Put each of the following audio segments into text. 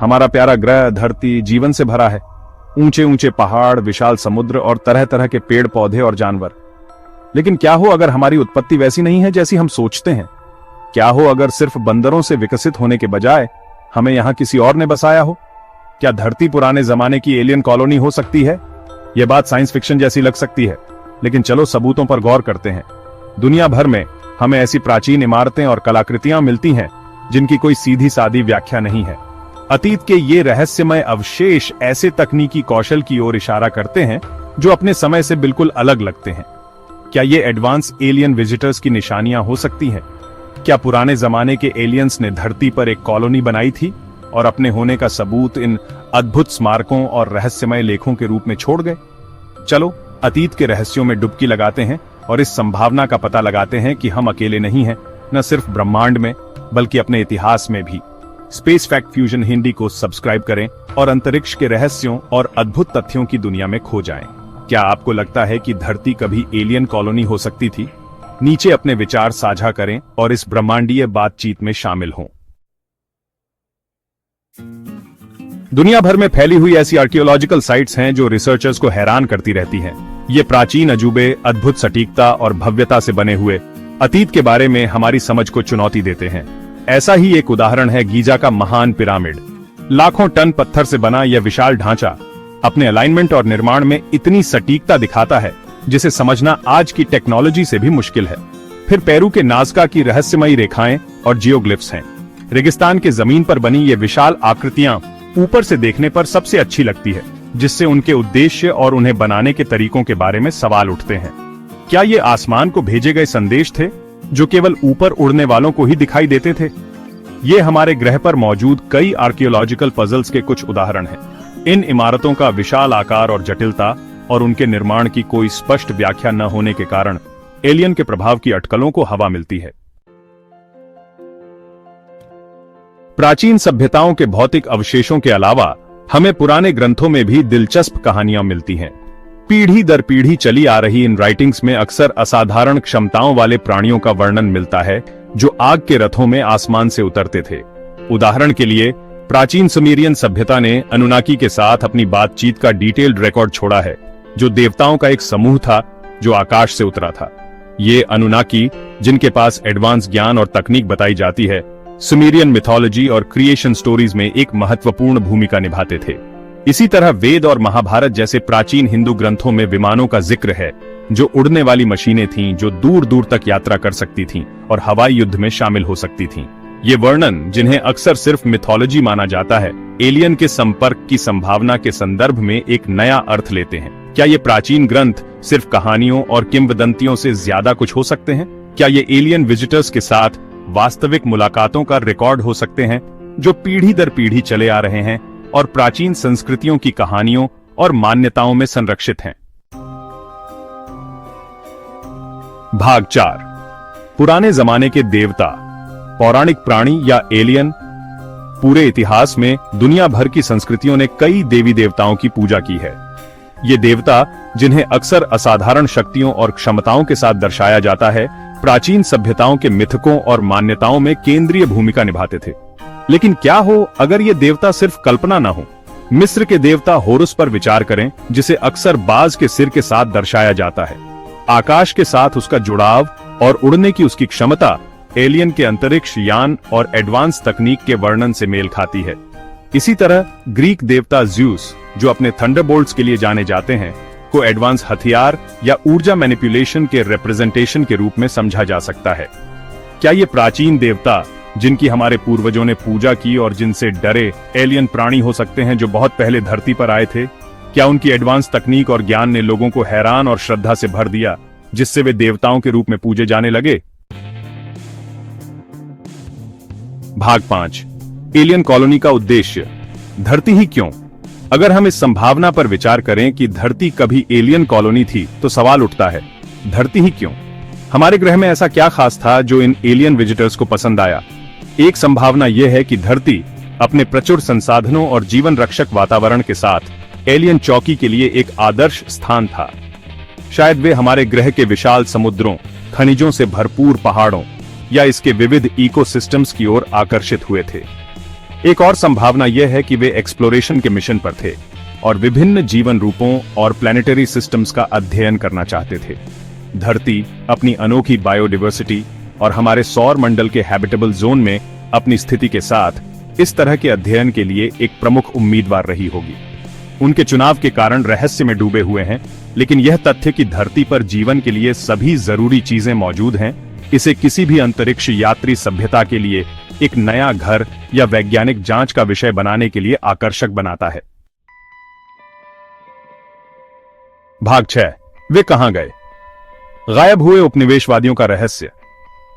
हमारा प्यारा ग्रह धरती जीवन से भरा है। ऊंचे ऊंचे पहाड़, विशाल समुद्र और तरह तरह के पेड़ पौधे और जानवर। लेकिन क्या हो अगर हमारी उत्पत्ति वैसी नहीं है जैसी हम सोचते हैं? क्या हो अगर सिर्फ बंदरों से विकसित होने के बजाय हमें यहां किसी और ने बसाया हो? क्या धरती पुराने जमाने की एलियन कॉलोनी हो सकती है? यह बात साइंस फिक्शन जैसी लग सकती है, लेकिन चलो सबूतों पर गौर करते हैं। दुनिया भर में हमें ऐसी प्राचीन इमारतें और कलाकृतियां मिलती हैं जिनकी कोई सीधी सादी व्याख्या नहीं है। अतीत के ये रहस्यमय अवशेष ऐसे तकनीकी कौशल की ओर इशारा करते हैं जो अपने समय से बिल्कुल अलग लगते हैं। क्या ये एडवांस एलियन विजिटर्स की निशानियां हो सकती हैं? क्या पुराने जमाने के एलियंस ने धरती पर एक कॉलोनी बनाई थी और अपने होने का सबूत इन अद्भुत स्मारकों और रहस्यमय लेखों के रूप में छोड़ गए? चलो अतीत के रहस्यों में डुबकी लगाते हैं और इस संभावना का पता लगाते हैं कि हम अकेले नहीं हैं, न सिर्फ ब्रह्मांड में बल्कि अपने इतिहास में भी। स्पेस फैक्ट फ्यूजन हिंदी को सब्सक्राइब करें और अंतरिक्ष के रहस्यों और अद्भुत तथ्यों की दुनिया में खो जाएं। क्या आपको लगता है कि धरती कभी एलियन कॉलोनी हो सकती थी? नीचे अपने विचार साझा करें और इस ब्रह्मांडीय बातचीत में शामिल हों। दुनिया भर में फैली हुई ऐसी आर्कियोलॉजिकल साइट्स हैं जो रिसर्चर्स को हैरान करती रहती हैं। ये प्राचीन अजूबे अद्भुत सटीकता और भव्यता से बने हुए अतीत के बारे में हमारी समझ को चुनौती देते हैं। ऐसा ही एक उदाहरण है गीजा का महान पिरामिड। लाखों टन पत्थर से बना यह विशाल ढांचा अपने अलाइनमेंट और निर्माण में इतनी सटीकता दिखाता है जिसे समझना आज की टेक्नोलॉजी से भी मुश्किल है। फिर पेरू के नाज़का की रहस्यमयी रेखाएं और जियोग्लिफ्स हैं। रेगिस्तान के जमीन पर बनी ये विशाल आकृतियां ऊपर से देखने पर सबसे अच्छी लगती है, जिससे उनके उद्देश्य और उन्हें बनाने के तरीकों के बारे में सवाल उठते हैं। क्या ये आसमान को भेजे गए संदेश थे जो केवल ऊपर उड़ने वालों को ही दिखाई देते थे? ये हमारे ग्रह पर मौजूद कई आर्कियोलॉजिकल पजल्स के कुछ उदाहरण हैं। इन इमारतों का विशाल आकार और जटिलता और उनके निर्माण की कोई स्पष्ट व्याख्या न होने के कारण एलियन के प्रभाव की अटकलों को हवा मिलती है। प्राचीन सभ्यताओं के भौतिक अवशेषों के अलावा हमें पुराने ग्रंथों में भी दिलचस्प कहानियां मिलती हैं। पीढ़ी दर पीढ़ी चली आ रही इन राइटिंग्स में अक्सर असाधारण क्षमताओं वाले प्राणियों का वर्णन मिलता है जो आग के रथों में आसमान से उतरते थे। उदाहरण के लिए प्राचीन सुमेरियन सभ्यता ने अनुनाकी के साथ अपनी बातचीत का डिटेल्ड रिकॉर्ड छोड़ा है, जो देवताओं का एक समूह था जो आकाश से उतरा था। ये अनुनाकी, जिनके पास एडवांस ज्ञान और तकनीक बताई जाती है, सुमेरियन मिथोलॉजी और क्रिएशन स्टोरीज में एक महत्वपूर्ण भूमिका निभाते थे। इसी तरह वेद और महाभारत जैसे प्राचीन हिंदू ग्रंथों में विमानों का जिक्र है, जो उड़ने वाली मशीनें थीं जो दूर दूर तक यात्रा कर सकती थीं और हवाई युद्ध में शामिल हो सकती थीं। ये वर्णन, जिन्हें अक्सर सिर्फ मिथोलॉजी माना जाता है, एलियन के संपर्क की संभावना के संदर्भ में एक नया अर्थ लेते हैं। क्या ये प्राचीन ग्रंथ सिर्फ कहानियों और किंवदंतियों से ज्यादा कुछ हो सकते हैं? क्या ये एलियन विजिटर्स के साथ वास्तविक मुलाकातों का रिकॉर्ड हो सकते हैं जो पीढ़ी दर पीढ़ी चले आ रहे हैं और प्राचीन संस्कृतियों की कहानियों और मान्यताओं में संरक्षित हैं? भाग 4। पुराने जमाने के देवता, पौराणिक प्राणी या एलियन। पूरे इतिहास में दुनिया भर की संस्कृतियों ने कई देवी देवताओं की पूजा की है। ये देवता, जिन्हें अक्सर असाधारण शक्तियों और क्षमताओं के साथ दर्शाया जाता है, प्राचीन सभ्यताओं के मिथकों और मान्यताओं में केंद्रीय भूमिका निभाते थे। लेकिन क्या हो अगर ये देवता सिर्फ कल्पना न हो? मिस्र के देवता होरुस पर विचार करें, जिसे अक्सर बाज के सिर के साथ दर्शाया जाता है। आकाश के साथ उसका जुड़ाव और उड़ने की उसकी क्षमता एलियन के अंतरिक्ष यान और एडवांस तकनीक के वर्णन से मेल खाती है। इसी तरह ग्रीक देवता ज़्यूस, जो अपने थंडरबोल्ट्स के लिए जाने जाते हैं, को एडवांस हथियार या ऊर्जा मैनिपुलेशन के रिप्रेजेंटेशन के रूप में समझा जा सकता है। क्या ये प्राचीन देवता, जिनकी हमारे पूर्वजों ने पूजा की और जिनसे डरे, एलियन प्राणी हो सकते हैं जो बहुत पहले धरती पर आए थे? क्या उनकी एडवांस तकनीक और ज्ञान ने लोगों को हैरान और श्रद्धा से भर दिया, जिससे वे देवताओं के रूप में पूजे जाने लगे? भाग 5। एलियन कॉलोनी का उद्देश्य। धरती ही क्यों? अगर हम इस संभावना पर विचार करें कि धरती कभी एलियन कॉलोनी थी, तो सवाल उठता है, धरती ही क्यों? हमारे ग्रह में ऐसा क्या खास था जो इन एलियन विजिटर्स को पसंद आया? एक संभावना यह है कि धरती अपने प्रचुर संसाधनों और जीवन रक्षक वातावरण के साथ एलियन चौकी के लिए एक आदर्श स्थान था। शायद वे हमारे ग्रह के विशाल समुद्रों, खनिजों से भरपूर पहाड़ों या इसके विविध इकोसिस्टम्स की ओर आकर्षित हुए थे। एक और संभावना यह है कि वे एक्सप्लोरेशन के मिशन पर थे और विभिन्न जीवन रूपों और प्लैनेटरी सिस्टम्स का अध्ययन करना चाहते थे। धरती अपनी अनोखी बायोडाइवर्सिटी और हमारे सौर मंडल के हैबिटेबल जोन में अपनी स्थिति के साथ इस तरह के अध्ययन के लिए एक प्रमुख उम्मीदवार रही होगी। उनके चुनाव के कारण रहस्य में डूबे हुए हैं, लेकिन यह तथ्य कि धरती पर जीवन के लिए सभी जरूरी चीजें मौजूद हैं, इसे किसी भी अंतरिक्ष यात्री सभ्यता के लिए एक नया घर या वैज्ञानिक जांच का विषय बनाने के लिए आकर्षक बनाता है। भाग 6, वे कहां गए? गायब हुए उपनिवेशवादियों का रहस्य।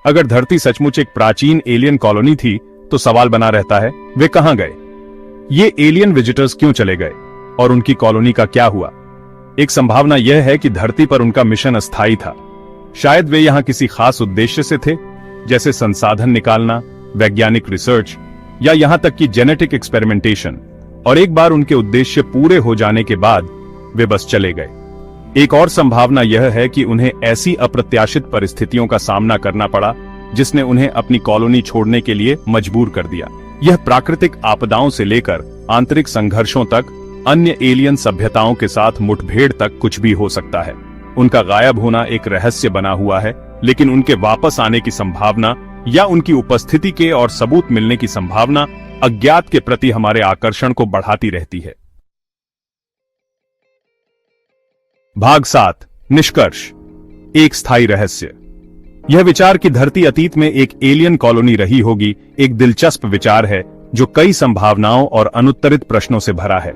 अगर धरती सचमुच एक प्राचीन एलियन कॉलोनी थी तो सवाल बना रहता है, वे कहां गए? ये एलियन विजिटर्स क्यों चले गए और उनकी कॉलोनी का क्या हुआ? एक संभावना यह है कि धरती पर उनका मिशन अस्थायी था। शायद वे यहां किसी खास उद्देश्य से थे, जैसे संसाधन निकालना, वैज्ञानिक रिसर्च या यहां तक कि जेनेटिक एक्सपेरिमेंटेशन, और एक बार उनके उद्देश्य पूरे हो जाने के बाद वे बस चले गए। एक और संभावना यह है कि उन्हें ऐसी अप्रत्याशित परिस्थितियों का सामना करना पड़ा जिसने उन्हें अपनी कॉलोनी छोड़ने के लिए मजबूर कर दिया। यह प्राकृतिक आपदाओं से लेकर आंतरिक संघर्षों तक, अन्य एलियन सभ्यताओं के साथ मुठभेड़ तक कुछ भी हो सकता है। उनका गायब होना एक रहस्य बना हुआ है, लेकिन उनके वापस आने की संभावना या उनकी उपस्थिति के और सबूत मिलने की संभावना अज्ञात के प्रति हमारे आकर्षण को बढ़ाती रहती है। भाग 7, निष्कर्ष। एक स्थायी रहस्य। यह विचार कि धरती अतीत में एक एलियन कॉलोनी रही होगी एक दिलचस्प विचार है जो कई संभावनाओं और अनुत्तरित प्रश्नों से भरा है।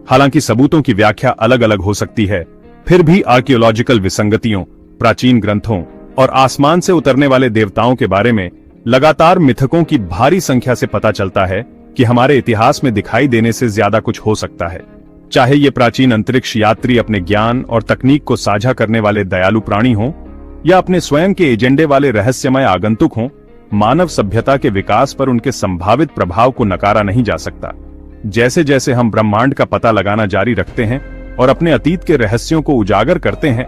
हालांकि सबूतों की व्याख्या अलग अलग हो सकती है, फिर भी आर्कियोलॉजिकल विसंगतियों, प्राचीन ग्रंथों और आसमान से उतरने वाले देवताओं के बारे में लगातार मिथकों की भारी संख्या से पता चलता है कि हमारे इतिहास में दिखाई देने से ज्यादा कुछ हो सकता है। चाहे ये प्राचीन अंतरिक्ष यात्री अपने ज्ञान और तकनीक को साझा करने वाले दयालु प्राणी हों या अपने स्वयं के एजेंडे वाले रहस्यमय आगंतुक हों, मानव सभ्यता के विकास पर उनके संभावित प्रभाव को नकारा नहीं जा सकता। जैसे जैसे हम ब्रह्मांड का पता लगाना जारी रखते हैं और अपने अतीत के रहस्यों को उजागर करते हैं,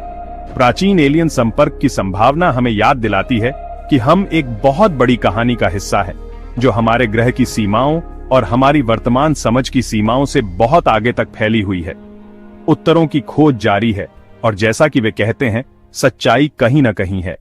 प्राचीन एलियन संपर्क की संभावना हमें याद दिलाती है कि हम एक बहुत बड़ी कहानी का हिस्सा हैं, जो हमारे ग्रह की सीमाओं और हमारी वर्तमान समझ की सीमाओं से बहुत आगे तक फैली हुई है। उत्तरों की खोज जारी है और जैसा कि वे कहते हैं, सच्चाई कहीं न कहीं है।